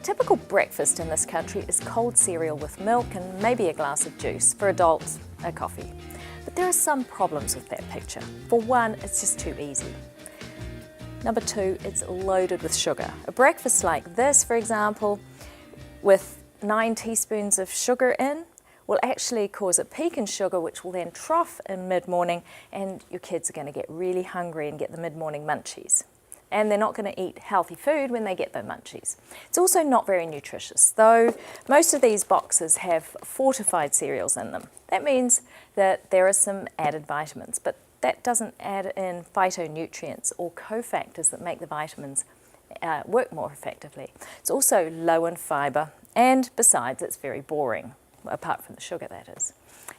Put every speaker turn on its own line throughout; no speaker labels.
typical breakfast in this country is cold cereal with milk and maybe a glass of juice. For adults, a coffee. But there are some problems with that picture. For one, it's just too easy. Number two, it's loaded with sugar. A breakfast like this, for example, with 9 teaspoons of sugar in, will actually cause a peak in sugar, which will then trough in mid-morning, and your kids are going to get really hungry and get the mid-morning munchies. And they're not going to eat healthy food when they get the munchies. It's also not very nutritious, though most of these boxes have fortified cereals in them. That means that there are some added vitamins, but that doesn't add in phytonutrients or cofactors that make the vitamins work more effectively. It's also low in fibre, and besides, it's very boring, apart from the sugar, that is.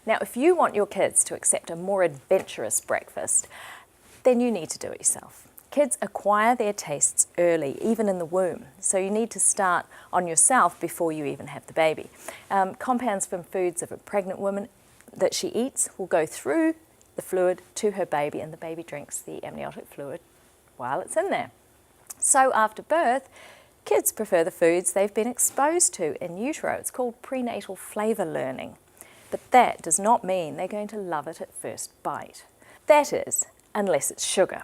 Now, if you want your kids to accept a more adventurous breakfast, then you need to do it yourself. Kids acquire their tastes early, even in the womb, so you need to start on yourself before you even have the baby. Compounds from foods of a pregnant woman that she eats will go through the fluid to her baby, and the baby drinks the amniotic fluid while it's in there. So after birth, kids prefer the foods they've been exposed to in utero. It's called prenatal flavour learning. But that does not mean they're going to love it at first bite. That is, unless it's sugar.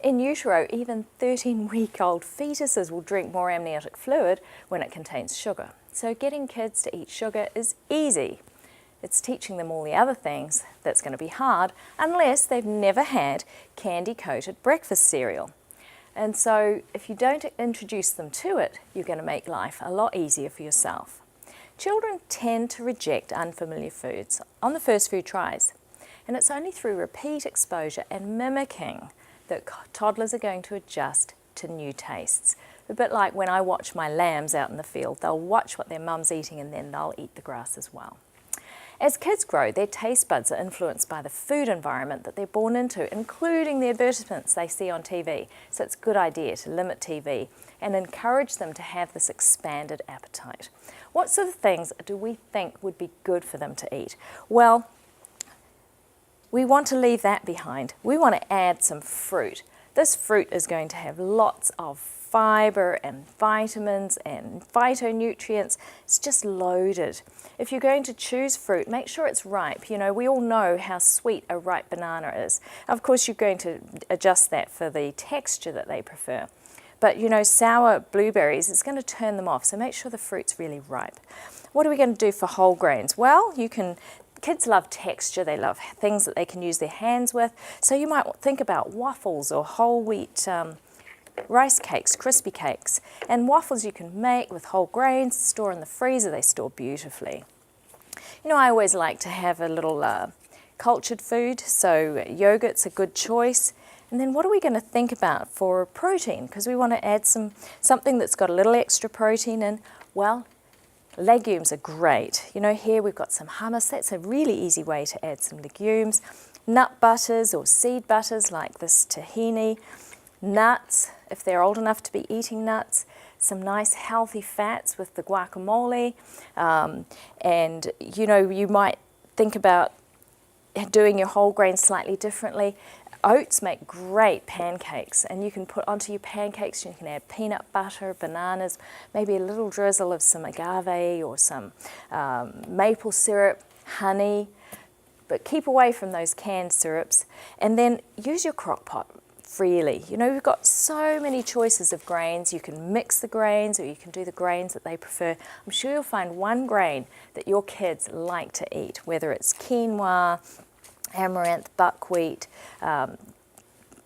In utero, even 13-week-old fetuses will drink more amniotic fluid when it contains sugar. So getting kids to eat sugar is easy. It's teaching them all the other things that's going to be hard unless they've never had candy-coated breakfast cereal. And so if you don't introduce them to it, you're going to make life a lot easier for yourself. Children tend to reject unfamiliar foods on the first few tries. And it's only through repeat exposure and mimicking that toddlers are going to adjust to new tastes. A bit like when I watch my lambs out in the field. They'll watch what their mum's eating and then they'll eat the grass as well. As kids grow, their taste buds are influenced by the food environment that they're born into, including the advertisements they see on TV. So it's a good idea to limit TV and encourage them to have this expanded appetite. What sort of things do we think would be good for them to eat? Well, we want to leave that behind. We want to add some fruit. This fruit is going to have lots of fibre and vitamins and phytonutrients. It's just loaded. If you're going to choose fruit, make sure it's ripe. You know, we all know how sweet a ripe banana is. Of course, you're going to adjust that for the texture that they prefer. But, you know, sour blueberries, it's going to turn them off. So make sure the fruit's really ripe. What are we going to do for whole grains? Well, kids love texture, they love things that they can use their hands with. So you might think about waffles or whole wheat rice cakes, crispy cakes. And waffles you can make with whole grains, store in the freezer, they store beautifully. You know, I always like to have a little cultured food, so yogurt's a good choice. And then what are we going to think about for protein? Because we want to add something that's got a little extra protein in. Well, legumes are great. You know, here we've got some hummus. That's a really easy way to add some legumes. Nut butters or seed butters like this tahini. Nuts, if they're old enough to be eating nuts. Some nice healthy fats with the guacamole. And, you know, you might think about doing your whole grain slightly differently. Oats make great pancakes, and you can put onto your pancakes, you can add peanut butter, bananas, maybe a little drizzle of some agave or some maple syrup, honey, but keep away from those canned syrups. And then use your crock pot freely. You know, we've got so many choices of grains. You can mix the grains, or you can do the grains that they prefer. I'm sure you'll find one grain that your kids like to eat, whether it's quinoa, amaranth, buckwheat,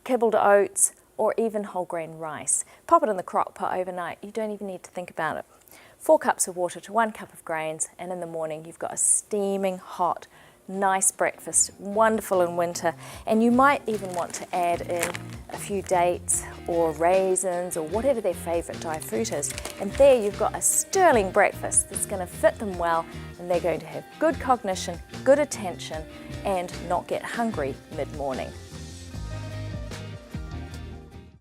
kibbled oats, or even whole grain rice. Pop it in the crock pot overnight. You don't even need to think about it. 4 cups of water to 1 cup of grains, and in the morning you've got a steaming hot, nice breakfast, wonderful in winter. And you might even want to add in a few dates or raisins or whatever their favourite dry fruit is. And there you've got a sterling breakfast that's going to fit them well, and they're going to have good cognition, good attention, and not get hungry mid-morning.